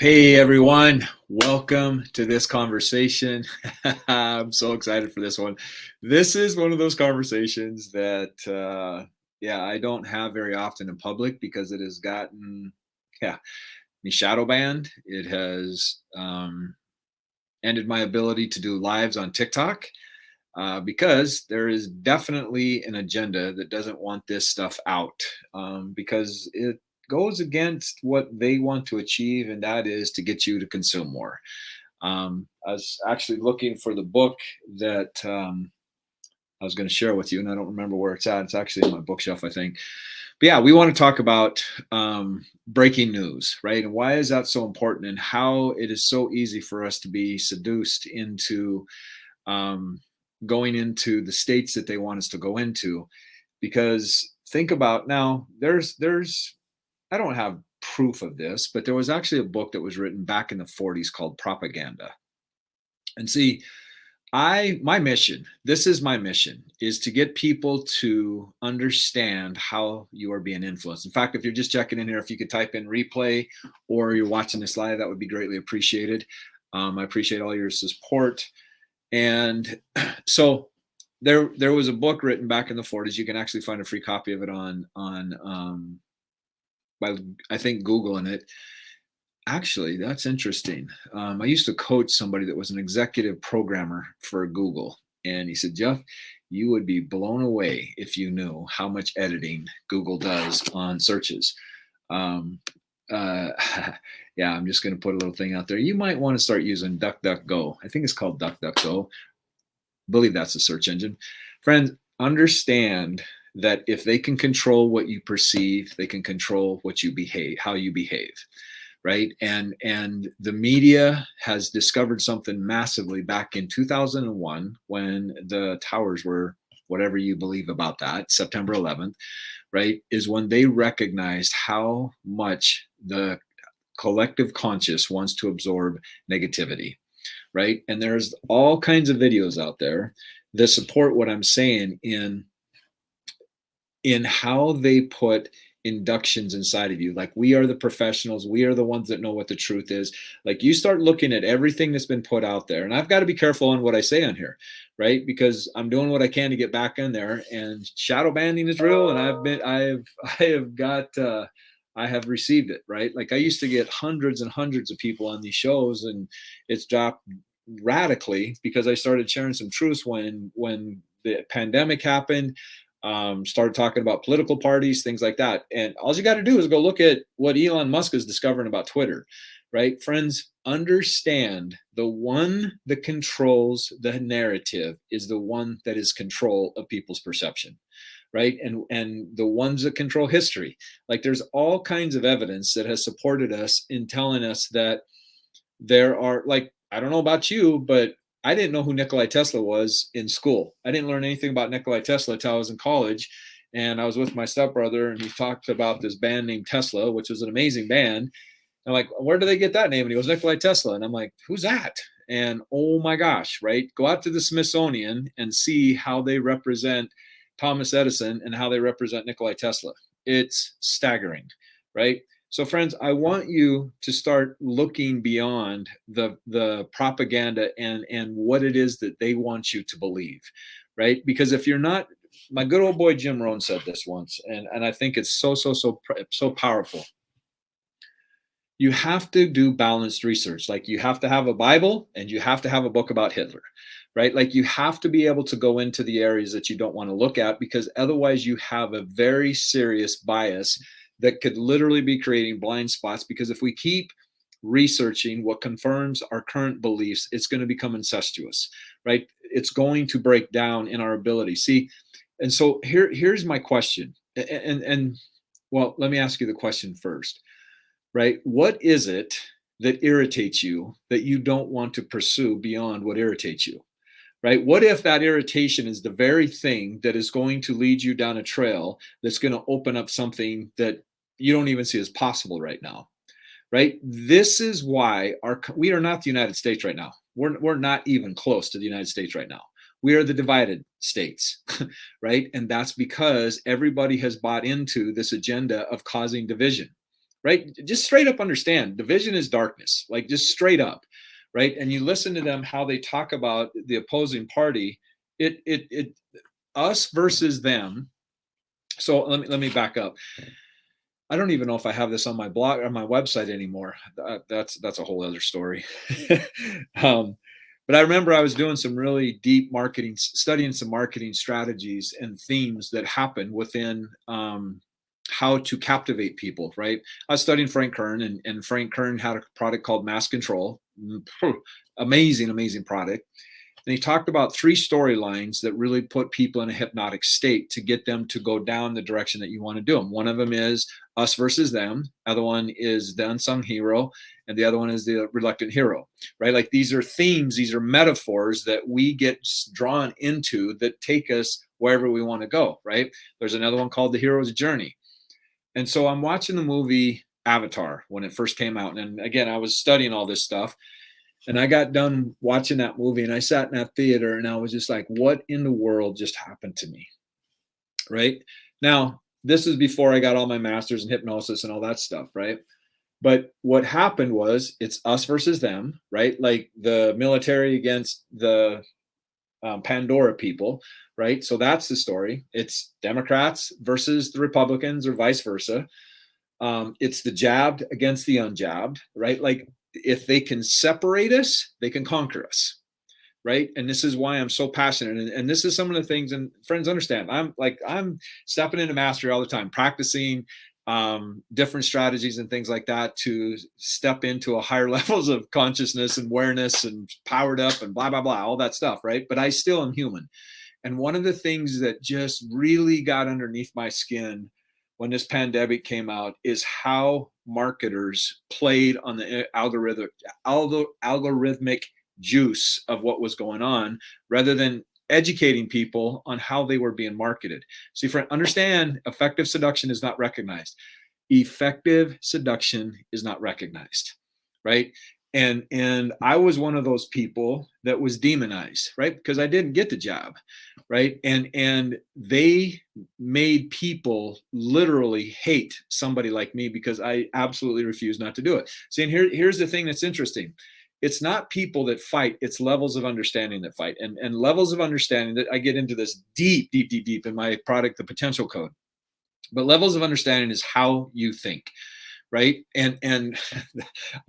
Hey everyone, welcome to this conversation. I'm so excited for this one. This is one of those conversations that, I don't have very often in public because it has gotten, yeah, me shadow banned. It has ended my ability to do lives on TikTok because there is definitely an agenda that doesn't want this stuff out because it goes against what they want to achieve, and that is to get you to consume more. I was actually looking for the book that I was going to share with you, and I don't remember where it's at. It's actually in my bookshelf, I think. But yeah, we want to talk about breaking news, right? And why is that so important, and how it is so easy for us to be seduced into um, going into the states that they want us to go into. Because think about now, there's I don't have proof of this, but there was actually a book that was written back in the 40s called Propaganda. And see, my mission, this is my mission, is to get people to understand how you are being influenced. In fact, if you're just checking in here, if you could type in replay or you're watching this live, that would be greatly appreciated. I appreciate all your support. And so there was a book written back in the 40s. You can actually find a free copy of it on by I think Googling it. Actually, that's interesting. I used to coach somebody that was an executive programmer for Google, and he said, Jeff, you would be blown away if you knew how much editing Google does on searches. Um, uh, yeah, I'm just going to put a little thing out there. You might want to start using DuckDuckGo. I think it's called DuckDuckGo. Believe that's a search engine. Friends, understand that if they can control what you perceive, they can control what you behave, how you behave, right? And the media has discovered something massively back in 2001 when the towers were, whatever you believe about that, September 11th, right? Is when they recognized how much the collective conscious wants to absorb negativity, right? And there's all kinds of videos out there that support what I'm saying in how they put inductions inside of you. Like, we are the professionals, we are the ones that know what the truth is. Like, you start looking at everything that's been put out there, and I've got to be careful on what I say on here, right? Because I'm doing what I can to get back in there, and shadow banning is real, and I have got I have received it, right? Like, I used to get hundreds and hundreds of people on these shows, and it's dropped radically because I started sharing some truths when the pandemic happened. Started talking about political parties, things like that. And all you got to do is go look at what Elon Musk is discovering about Twitter, right? Friends, understand the one that controls the narrative is the one that is control of people's perception, right? And the ones that control history. Like, there's all kinds of evidence that has supported us in telling us that there are, like, I don't know about you, but I didn't know who Nikolai Tesla was in school. I didn't learn anything about Nikolai Tesla until I was in college. And I was with my stepbrother, and he talked about this band named Tesla, which was an amazing band. I'm like, where do they get that name? And he goes, Nikolai Tesla. And I'm like, who's that? And oh my gosh, right? Go out to the Smithsonian and see how they represent Thomas Edison and how they represent Nikolai Tesla. It's staggering, right? So, friends, I want you to start looking beyond the propaganda and what it is that they want you to believe, right? Because if you're not, my good old boy Jim Rohn said this once, and I think it's so powerful. You have to do balanced research. Like, you have to have a Bible and you have to have a book about Hitler, right? Like, you have to be able to go into the areas that you don't want to look at, because otherwise you have a very serious bias that could literally be creating blind spots. Because if we keep researching what confirms our current beliefs, it's going to become incestuous, right? It's going to break down in our ability. See, and so here's my question. And well, let me ask you the question first, right? What is it that irritates you that you don't want to pursue beyond what irritates you, right? What if that irritation is the very thing that is going to lead you down a trail that's going to open up something that you don't even see as possible right now, right? This is why we are not the United States right now. We're not even close to the United States right now. We are the divided states, right? And that's because everybody has bought into this agenda of causing division, right? Just straight up understand division is darkness, like just straight up, right? And you listen to them, how they talk about the opposing party, it us versus them. So let me back up. I don't even know if I have this on my blog or my website anymore. That's a whole other story. um, but I remember I was doing some really deep marketing, studying some marketing strategies and themes that happen within how to captivate people. Right? I was studying Frank Kern, and Frank Kern had a product called Mass Control. Amazing, amazing product. And he talked about three storylines that really put people in a hypnotic state to get them to go down the direction that you want to do them. One of them is us versus them. Other one is the unsung hero. And the other one is the reluctant hero, right? Like these are themes, these are metaphors that we get drawn into that take us wherever we want to go, right? There's another one called The Hero's Journey. And so I'm watching the movie Avatar when it first came out. And again, I was studying all this stuff. And I got done watching that movie and I sat in that theater and I was just like, what in the world just happened to me? Right now, this is before I got all my masters in hypnosis and all that stuff. Right. But what happened was it's us versus them, right? Like the military against the Pandora people, right? So that's the story. It's Democrats versus the Republicans or vice versa. It's the jabbed against the unjabbed, right? Like if they can separate us, they can conquer us, right? And this is why I'm so passionate. And this is some of the things, and friends understand, I'm stepping into mastery all the time, practicing different strategies and things like that to step into a higher levels of consciousness and awareness and powered up and blah, blah, blah, all that stuff, right? But I still am human. And one of the things that just really got underneath my skin when this pandemic came out is how marketers played on the algorithmic juice of what was going on rather than educating people on how they were being marketed. See, friend, understand, effective seduction is not recognized. Effective seduction is not recognized, right? And I was one of those people that was demonized, right? Because I didn't get the job, right? And they made people literally hate somebody like me because I absolutely refused not to do it. See, and here's the thing that's interesting. It's not people that fight, it's levels of understanding that fight. And levels of understanding that I get into this deep, deep, deep, deep in my product, The Potential Code. But levels of understanding is how you think, right? And I'm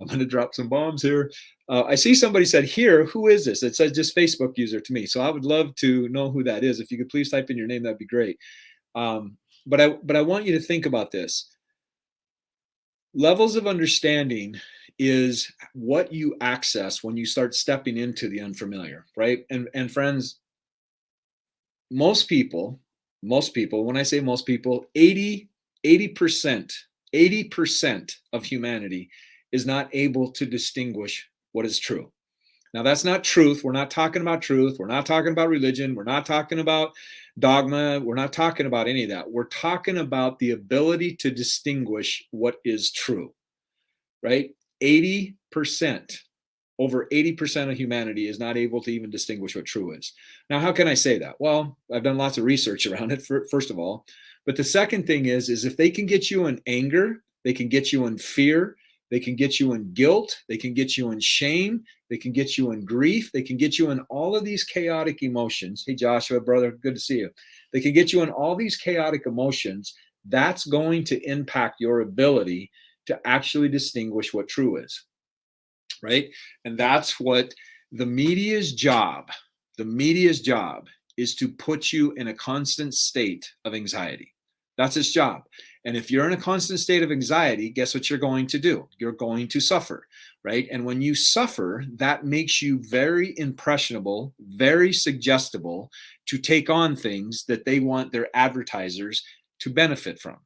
going to drop some bombs here. I see somebody said here, who is this? It says just Facebook user to me. So I would love to know who that is. If you could please type in your name, that'd be great. But I want you to think about this. Levels of understanding is what you access when you start stepping into the unfamiliar, right? And friends, most people, when I say most people, 80% of humanity is not able to distinguish what is true. Now, that's not truth. We're not talking about truth. We're not talking about religion. We're not talking about dogma. We're not talking about any of that. We're talking about the ability to distinguish what is true, right? 80%, over 80% of humanity is not able to even distinguish what true is. Now, how can I say that? Well, I've done lots of research around it, first of all. But the second thing is if they can get you in anger, they can get you in fear, they can get you in guilt, they can get you in shame, they can get you in grief, they can get you in all of these chaotic emotions. Hey, Joshua, brother, good to see you. They can get you in all these chaotic emotions. That's going to impact your ability to actually distinguish what true is, right? And that's what the media's job is, to put you in a constant state of anxiety. That's its job. And if you're in a constant state of anxiety, guess what you're going to do? You're going to suffer, right? And when you suffer, that makes you very impressionable, very suggestible to take on things that they want their advertisers to benefit from.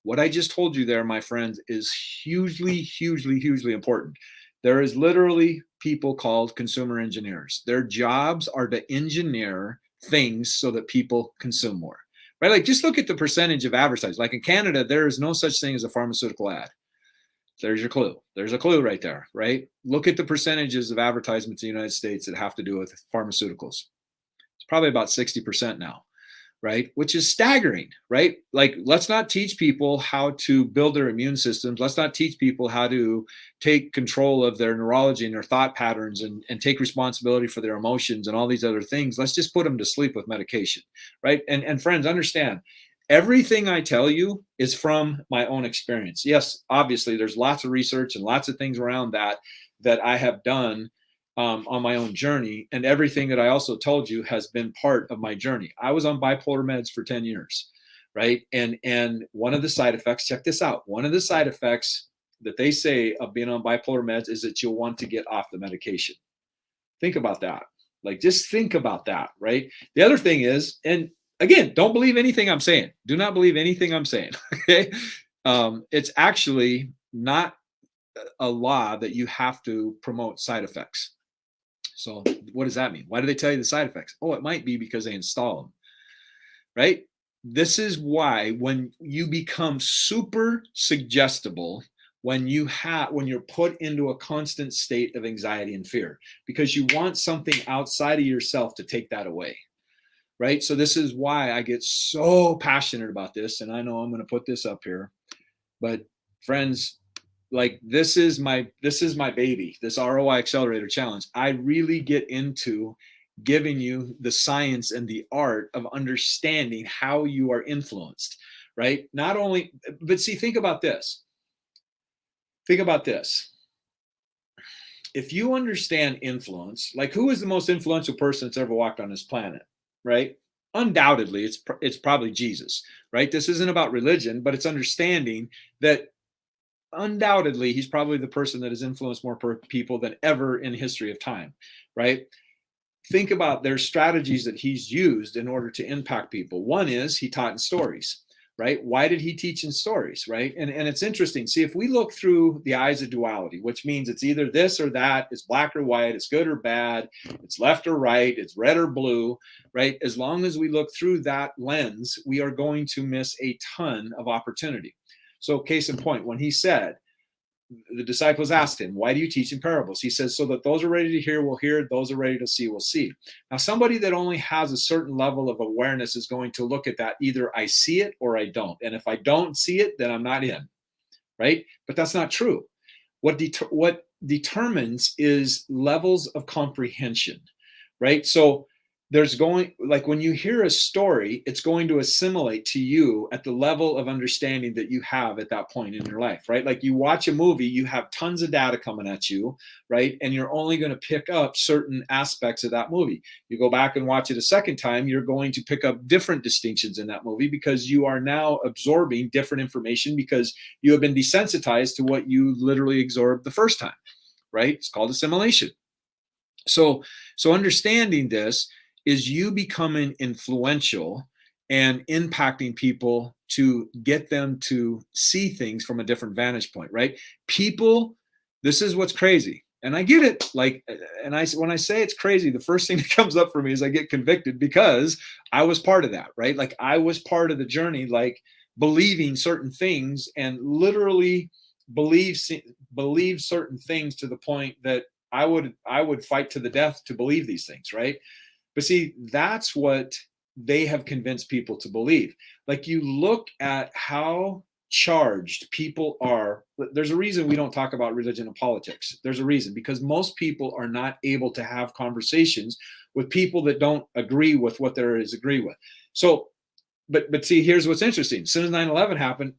What I just told you there, my friends, is hugely, hugely, hugely important. There is literally people called consumer engineers. Their jobs are to engineer things so that people consume more, right? Like just look at the percentage of advertising. Like in Canada, there is no such thing as a pharmaceutical ad. There's your clue. There's a clue right there, right? Look at the percentages of advertisements in the United States that have to do with pharmaceuticals. It's probably about 60% now. right? Which is staggering, right? Like, let's not teach people how to build their immune systems. Let's not teach people how to take control of their neurology and their thought patterns and take responsibility for their emotions and all these other things. Let's just put them to sleep with medication, right? And friends, understand, everything I tell you is from my own experience. Yes, obviously, there's lots of research and lots of things around that I have done on my own journey. And everything that I also told you has been part of my journey. I was on bipolar meds for 10 years, right? And one of the side effects, check this out. One of the side effects that they say of being on bipolar meds is that you'll want to get off the medication. Think about that. Like, just think about that, right? The other thing is, and again, don't believe anything I'm saying. Do not believe anything I'm saying. Okay. It's actually not a law that you have to promote side effects. So what does that mean? Why do they tell you the side effects? Oh, it might be because they install them, right? This is why when you become super suggestible, when you're put into a constant state of anxiety and fear, because you want something outside of yourself to take that away, right? So this is why I get so passionate about this, and I know I'm going to put this up here, but friends, like, this is my baby, this ROI Accelerator Challenge. I really get into giving you the science and the art of understanding how you are influenced, right? Not only, but see, think about this. Think about this. If you understand influence, like, who is the most influential person that's ever walked on this planet, right? Undoubtedly, it's probably Jesus, right? This isn't about religion, but it's understanding that undoubtedly he's probably the person that has influenced more people than ever in history of time, right? Think about their strategies that he's used in order to impact people. One is he taught in stories, right? Why did he teach in stories, right? And it's interesting. See, if we look through the eyes of duality, which means it's either this or that, it's black or white, it's good or bad, it's left or right, it's red or blue, right? As long as we look through that lens, we are going to miss a ton of opportunity. So, case in point, when he said, the disciples asked him, why do you teach in parables? He says, so that those are ready to hear will hear, those are ready to see will see. Now, somebody that only has a certain level of awareness is going to look at that. Either I see it or I don't. And if I don't see it, then I'm not in, right? But that's not true. What determines is levels of comprehension, right? So there's going, like, when you hear a story, it's going to assimilate to you at the level of understanding that you have at that point in your life, right? Like, you watch a movie, you have tons of data coming at you, right? And you're only going to pick up certain aspects of that movie. You go back and watch it a second time, you're going to pick up different distinctions in that movie because you are now absorbing different information because you have been desensitized to what you literally absorbed the first time, right? It's called assimilation. So understanding this is you becoming influential and impacting people to get them to see things from a different vantage point, right? People, this is what's crazy. And I get it. Like, and when I say it's crazy, the first thing that comes up for me is I get convicted because I was part of that, right? Like, I was part of the journey, like, believing certain things and literally believe certain things to the point that I would fight to the death to believe these things, right? But see, that's what they have convinced people to believe. Like, you look at how charged people are. There's a reason we don't talk about religion and politics. There's a reason, because most people are not able to have conversations with people that don't agree with what there is agree with. So, but see, here's what's interesting. As soon as 9/11 happened,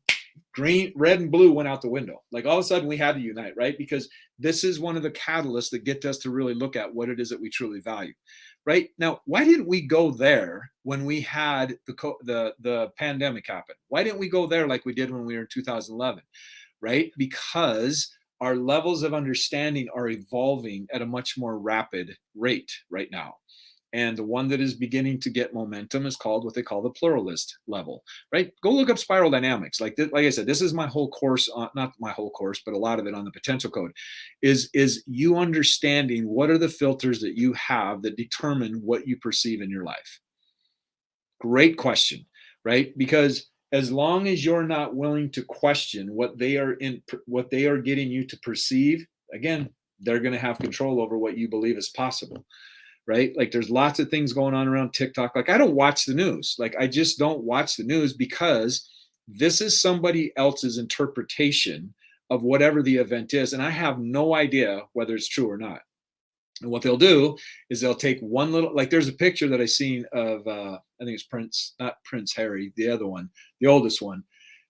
green, red, and blue went out the window. Like, all of a sudden we had to unite, right? Because this is one of the catalysts that get us to really look at what it is that we truly value, right? Now, why didn't we go there when we had the pandemic happen? Why didn't we go there like we did when we were in 2011, right? Because our levels of understanding are evolving at a much more rapid rate right now. And the one that is beginning to get momentum is called what they call the pluralist level, right? Go look up spiral dynamics. Like I said, this is my whole course, not my whole course, but a lot of it on the potential code is you understanding what are the filters that you have that determine what you perceive in your life. Great question, right? Because as long as you're not willing to question what they are getting you to perceive, again, they're going to have control over what you believe is possible. right? Like there's lots of things going on around TikTok. Like I don't watch the news. Like I just don't watch the news because this is somebody else's interpretation of whatever the event is. And I have no idea whether it's true or not. And what they'll do is they'll take one little, like there's a picture that I seen of, I think it's Prince, not Prince Harry, the other one, the oldest one,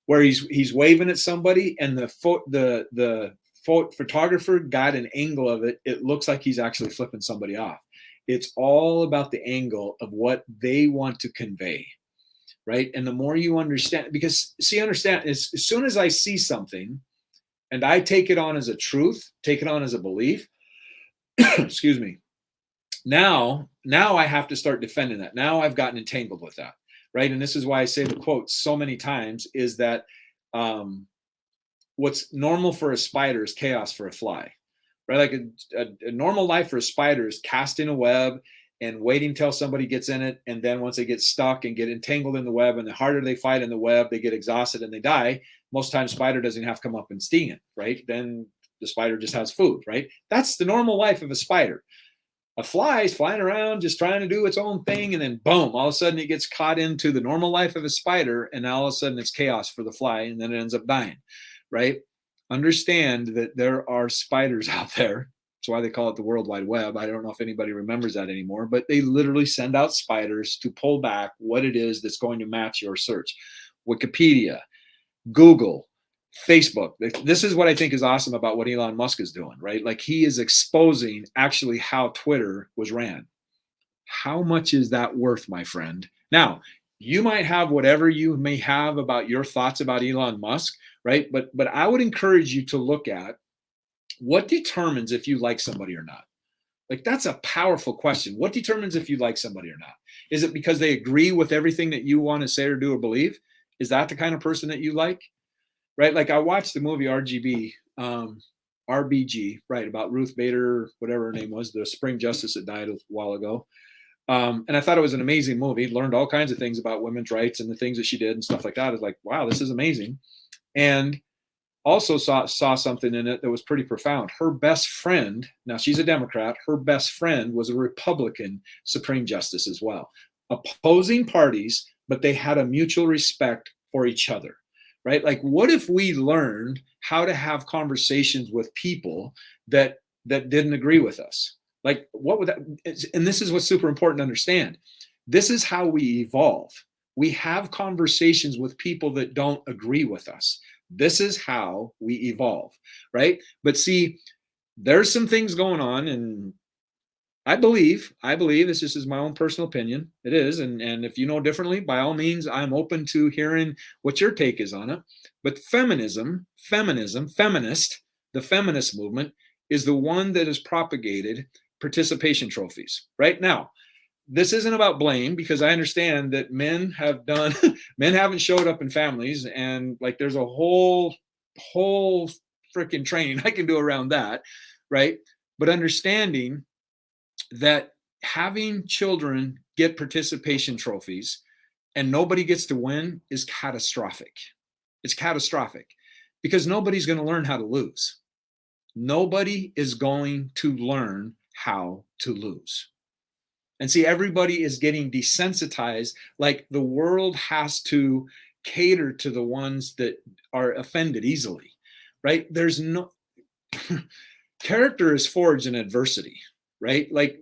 where he's waving at somebody, and the photographer got an angle of it. It looks like he's actually flipping somebody off. It's all about the angle of what they want to convey, right? And the more you understand, because see, understand, as soon as I see something and I take it on as a truth, take it on as a belief, excuse me, now I have to start defending that. Now I've gotten entangled with that, right? And this is why I say the quote so many times is that what's normal for a spider is chaos for a fly, right? Like a normal life for a spider is casting a web and waiting till somebody gets in it. And then once they get stuck and get entangled in the web, and the harder they fight in the web, they get exhausted and they die. Most times spider doesn't have to come up and sting it, right? Then the spider just has food, right? That's the normal life of a spider. A fly is flying around just trying to do its own thing, and then boom, all of a sudden it gets caught into the normal life of a spider, and now all of a sudden it's chaos for the fly, and then it ends up dying, right? Understand that there are spiders out there. That's why they call it the World Wide Web. I don't know if anybody remembers that anymore, but they literally send out spiders to pull back what it is that's going to match your search. Wikipedia, Google, Facebook. This is what I think is awesome about what Elon Musk is doing, right? Like he is exposing actually how Twitter was ran. How much is that worth, my friend? Now, you might have whatever you may have about your thoughts about Elon Musk, right? But I would encourage you to look at what determines if you like somebody or not. Like that's a powerful question. What determines if you like somebody or not? Is it because they agree with everything that you want to say or do or believe? Is that the kind of person that you like? Right? Like I watched the movie RBG, right, about Ruth Bader, whatever her name was, the Spring Justice that died a while ago. And I thought it was an amazing movie. Learned all kinds of things about women's rights and the things that she did and stuff like that. I was like, wow, this is amazing. And also saw something in it that was pretty profound. Her best friend, now she's a Democrat, her best friend was a Republican Supreme Justice as well. Opposing parties, but they had a mutual respect for each other, right? Like what if we learned how to have conversations with people that didn't agree with us? Like what would that, and this is what's super important to understand. This is how we evolve. We have conversations with people that don't agree with us. This is how we evolve, right? But see, there's some things going on, and I believe this just is my own personal opinion. It is, and if you know differently, by all means, I'm open to hearing what your take is on it. But feminism, feminist, the feminist movement is the one that has propagated participation trophies. Right now, this isn't about blame because I understand that men haven't showed up in families, and like there's a whole freaking training I can do around that, right? But understanding that having children get participation trophies and nobody gets to win is catastrophic. It's catastrophic because nobody's going to learn how to lose. Nobody is going to learn how to lose. And see, everybody is getting desensitized. Like the world has to cater to the ones that are offended easily, right? There's no character is forged in adversity, right? Like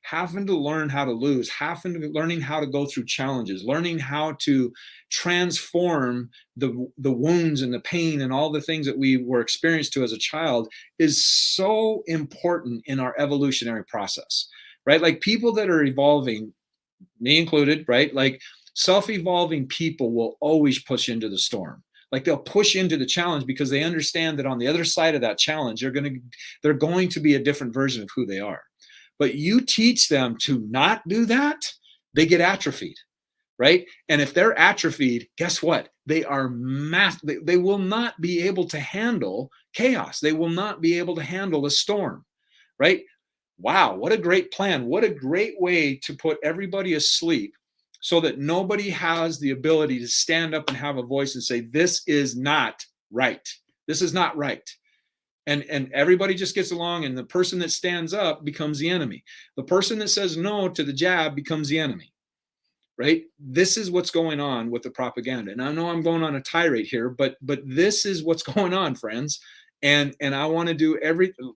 having to learn how to lose, learning how to go through challenges, learning how to transform the wounds and the pain and all the things that we were experienced to as a child is so important in our evolutionary process. Right? Like people that are evolving, me included, right? Like self-evolving people will always push into the storm. Like they'll push into the challenge because they understand that on the other side of that challenge, they're going to be a different version of who they are. But you teach them to not do that, they get atrophied, right? And if they're atrophied, guess what? They will not be able to handle chaos. They will not be able to handle a storm, right? Wow, what a great plan. What a great way to put everybody asleep so that nobody has the ability to stand up and have a voice and say, this is not right. This is not right. And everybody just gets along, and the person that stands up becomes the enemy. The person that says no to the jab becomes the enemy, right? This is what's going on with the propaganda. And I know I'm going on a tirade here, but this is what's going on, friends. And I want to do everything.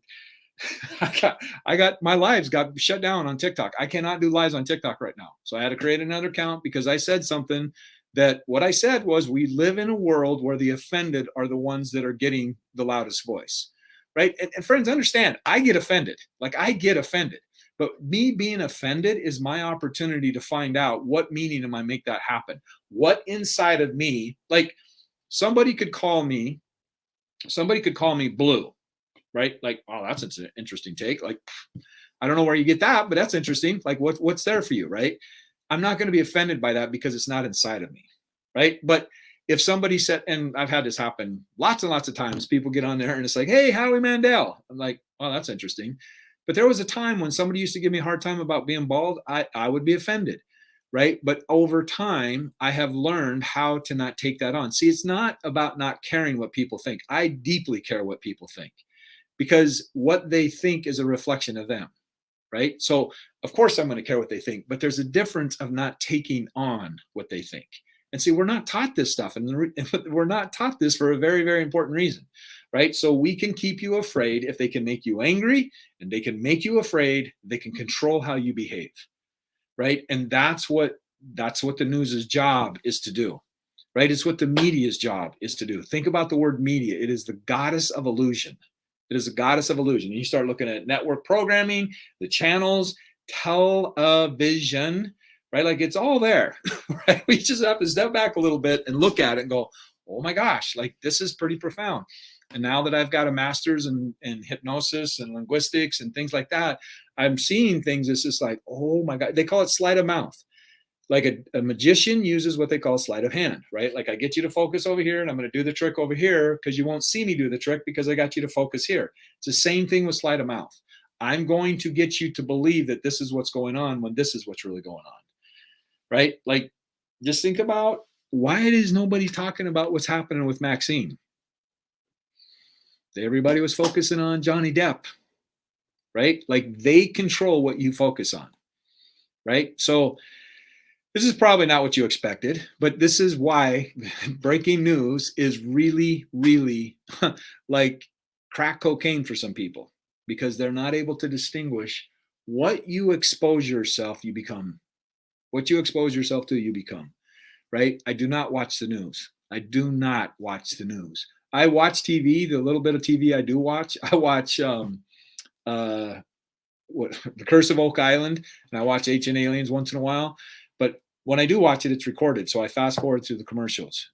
I got my lives got shut down on TikTok. I cannot do lives on TikTok right now. So I had to create another account because I said something that what I said was we live in a world where the offended are the ones that are getting the loudest voice, right? And friends, understand, I get offended. Like I get offended. But me being offended is my opportunity to find out what meaning am I make that happen? What inside of me, like somebody could call me blue, right? Like, oh, that's an interesting take. Like, I don't know where you get that, but that's interesting. Like, what's there for you, right? I'm not going to be offended by that because it's not inside of me, right? But if somebody said, and I've had this happen lots and lots of times, people get on there and it's like, hey, Howie Mandel. I'm like, oh, that's interesting. But there was a time when somebody used to give me a hard time about being bald. I would be offended, right? But over time, I have learned how to not take that on. See, it's not about not caring what people think. I deeply care what people think because what they think is a reflection of them, right? So, of course, I'm going to care what they think, but there's a difference of not taking on what they think. And see, we're not taught this stuff, and we're not taught this for a very, very important reason, right? So we can keep you afraid if they can make you angry, and they can make you afraid. They can control how you behave, right? And that's what the news's job is to do, right? It's what the media's job is to do. Think about the word media. It is the goddess of illusion. It is a goddess of illusion. You start looking at network programming, the channels, television, right? Like it's all there, right? We just have to step back a little bit and look at it and go, oh my gosh, like this is pretty profound. And now that I've got a master's in hypnosis and linguistics and things like that, I'm seeing things that's just like, oh my God, they call it sleight of mouth. Like a magician uses what they call sleight of hand, right? Like I get you to focus over here and I'm going to do the trick over here because you won't see me do the trick because I got you to focus here. It's the same thing with sleight of mouth. I'm going to get you to believe that this is what's going on when this is what's really going on, right? Like just think about why is nobody talking about what's happening with Maxine? Everybody was focusing on Johnny Depp, right? Like they control what you focus on, right? So this is probably not what you expected, but this is why breaking news is really, really like crack cocaine for some people because they're not able to distinguish what you expose yourself, you become. What you expose yourself to, you become, right? I do not watch the news. I do not watch the news. I watch TV, the little bit of TV I do watch. I watch The Curse of Oak Island, and I watch Ancient Aliens once in a while. But when I do watch it, it's recorded. So I fast forward through the commercials.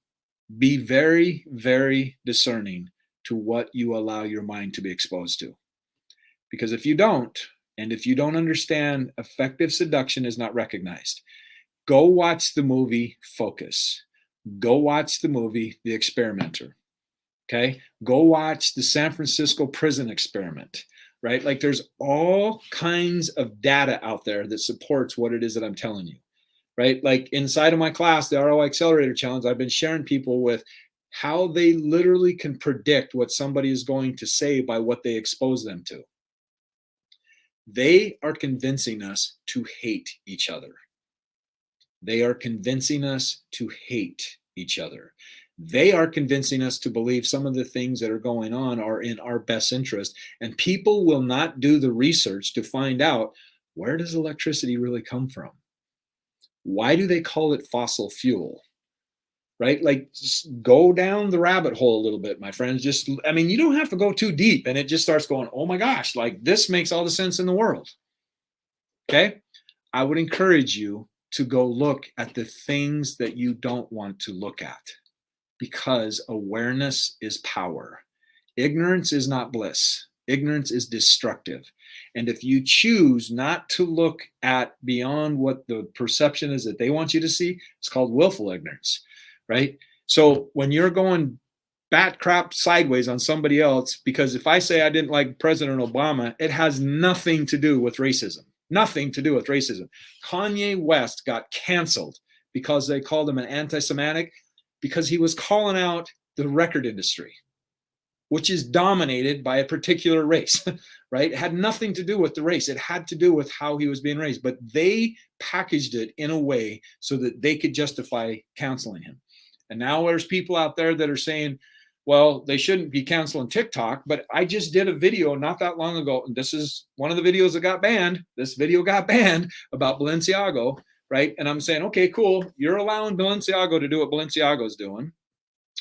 Be very, very discerning to what you allow your mind to be exposed to. Because if you don't, and if you don't understand, effective seduction is not recognized. Go watch the movie Focus. Go watch the movie The Experimenter. Okay? Go watch the San Francisco Prison Experiment. Right? Like there's all kinds of data out there that supports what it is that I'm telling you. Right? Like inside of my class, the ROI Accelerator Challenge, I've been sharing people with how they literally can predict what somebody is going to say by what they expose them to. They are convincing us to hate each other. They are convincing us to hate each other. They are convincing us to believe some of the things that are going on are in our best interest. And people will not do the research to find out, where does electricity really come from? Why do they call it fossil fuel? Right? Like just go down the rabbit hole a little bit, my friends. You don't have to go too deep and it just starts going, oh my gosh, like this makes all the sense in the world. Okay? I would encourage you to go look at the things that you don't want to look at because awareness is power. Ignorance is not bliss. Ignorance is destructive. And if you choose not to look at beyond what the perception is that they want you to see, it's called willful ignorance, right? So when you're going bat crap sideways on somebody else, because if I say I didn't like President Obama, it has nothing to do with racism. Nothing to do with racism. Kanye West got canceled because they called him an anti-Semitic because he was calling out the record industry. which is dominated by a particular race, right? It had nothing to do with the race. It had to do with how he was being raised, but they packaged it in a way so that they could justify canceling him. And now there's people out there that are saying, well, they shouldn't be canceling TikTok, but I just did a video not that long ago. And this is one of the videos that got banned. This video got banned about Balenciaga, right? And I'm saying, okay, cool. You're allowing Balenciaga to do what Balenciaga's doing,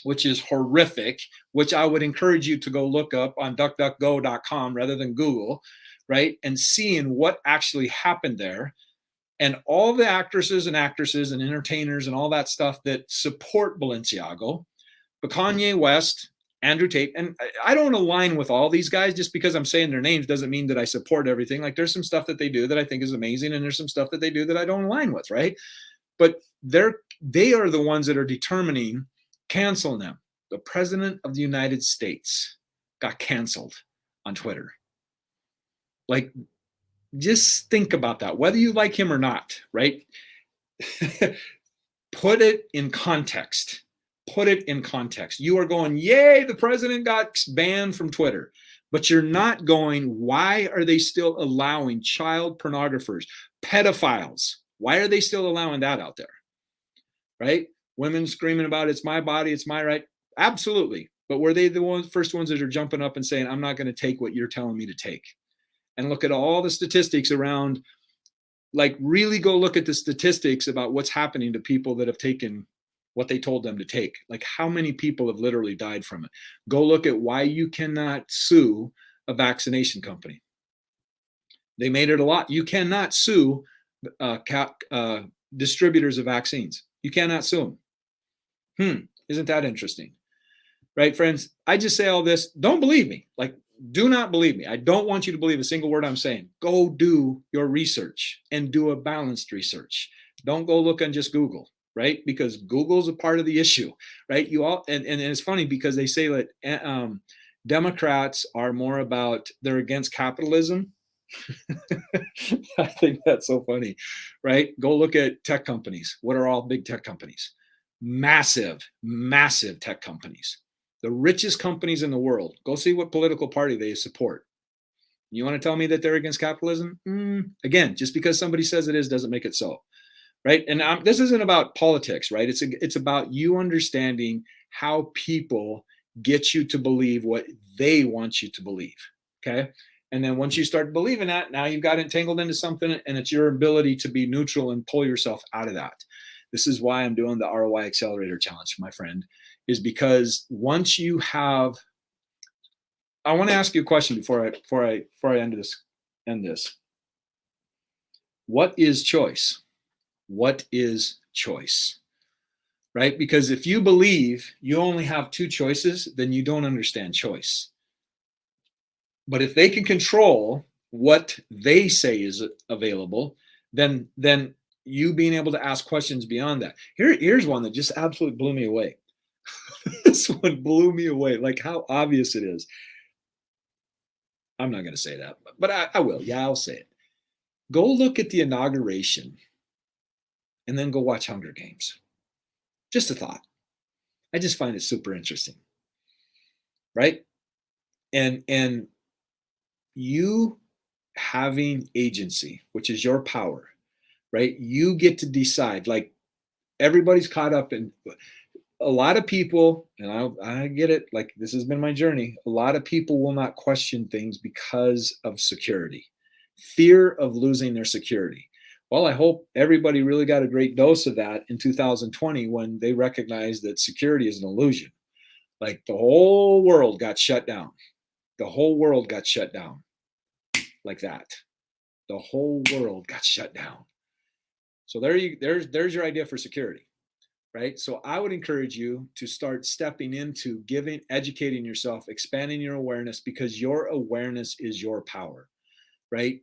which is horrific, which I would encourage you to go look up on duckduckgo.com rather than Google, right? And seeing what actually happened there. And all the actresses and entertainers and all that stuff that support Balenciaga, but Kanye West, Andrew Tate, and I don't align with all these guys. Just because I'm saying their names doesn't mean that I support everything. Like, there's some stuff that they do that I think is amazing, and there's some stuff that they do that I don't align with, right? But they are the ones that are determining canceling them. The president of the United States got canceled on Twitter. Like, just think about that, whether you like him or not, right? Put it in context. Put it in context. You are going, yay, the president got banned from Twitter. But you're not going, why are they still allowing child pornographers, pedophiles? Why are they still allowing that out there? Right? Women screaming about it's my body, it's my right. Absolutely. But were they the first ones that are jumping up and saying, I'm not going to take what you're telling me to take? And look at all the statistics around, like, really go look at the statistics about what's happening to people that have taken what they told them to take. Like, how many people have literally died from it? Go look at why you cannot sue a vaccination company. They made it a lot. You cannot sue distributors of vaccines. You cannot sue them. Isn't that interesting? Right, friends? I just say all this. Don't believe me. Like, do not believe me. I don't want you to believe a single word I'm saying. Go do your research and do a balanced research. Don't go look on just Google, right? Because Google's a part of the issue, right? You all, and it's funny because they say that Democrats are more about, they're against capitalism. I think that's so funny, right? Go look at tech companies. What are all big tech companies? Massive, massive tech companies. The richest companies in the world. Go see what political party they support. You want to tell me that they're against capitalism? Again, just because somebody says it is doesn't make it so, right? And this isn't about politics, right? It's about you understanding how people get you to believe what they want you to believe, okay? And then once you start believing that, now you've got entangled into something, and it's your ability to be neutral and pull yourself out of that. This is why I'm doing the ROI Accelerator Challenge, my friend, is because once you have, I want to ask you a question before I end this. What is choice? What is choice? Right? Because if you believe you only have two choices, then you don't understand choice. But if they can control what they say is available, then you being able to ask questions beyond that. Here's one that just absolutely blew me away. This one blew me away, like how obvious it is. I'm not going to say that, but I will. Yeah, I'll say it. Go look at the inauguration and then go watch Hunger Games. Just a thought. I just find it super interesting. Right? And you having agency, which is your power, right? You get to decide. Like, everybody's caught up in, a lot of people, and I get it, like, this has been my journey. A lot of people will not question things because of security, fear of losing their security. Well, I hope everybody really got a great dose of that in 2020 when they recognized that security is an illusion. Like, the whole world got shut down. The whole world got shut down like that. The whole world got shut down. So there's your idea for security. Right? So I would encourage you to start stepping into educating yourself, expanding your awareness, because your awareness is your power, right?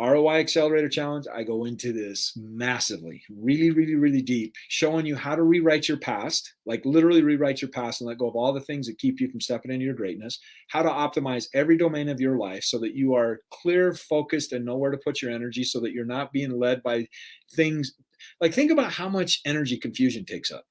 ROI Accelerator Challenge, I go into this massively, really, really, really deep, showing you how to rewrite your past, like literally rewrite your past and let go of all the things that keep you from stepping into your greatness, how to optimize every domain of your life so that you are clear, focused, and know where to put your energy so that you're not being led by things. Like, think about how much energy confusion takes up.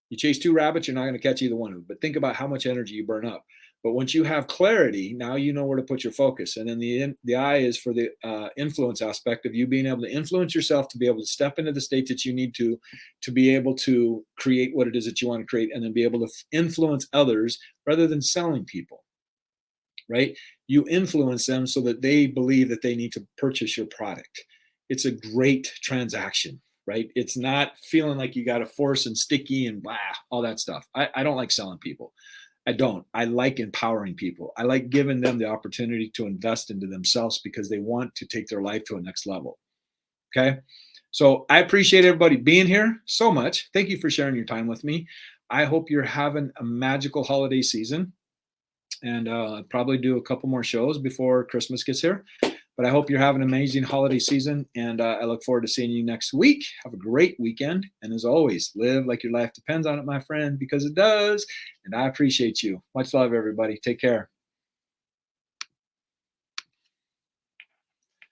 You chase two rabbits, you're not going to catch either one of them. But think about how much energy you burn up. But once you have clarity, now you know where to put your focus. And then the I is for the influence aspect of you being able to influence yourself to be able to step into the state that you need to be able to create what it is that you want to create, and then be able to influence others rather than selling people, right? You influence them so that they believe that they need to purchase your product. It's a great transaction, right? It's not feeling like you got to force and sticky and blah, all that stuff. I don't like selling people. I don't. I like empowering people. I like giving them the opportunity to invest into themselves because they want to take their life to a next level. Okay. So I appreciate everybody being here so much. Thank you for sharing your time with me. I hope you're having a magical holiday season, and probably do a couple more shows before Christmas gets here. But I hope you're having an amazing holiday season, and I look forward to seeing you next week. Have a great weekend, and as always, live like your life depends on it, my friend, because it does. And I appreciate you. Much love, everybody. Take care.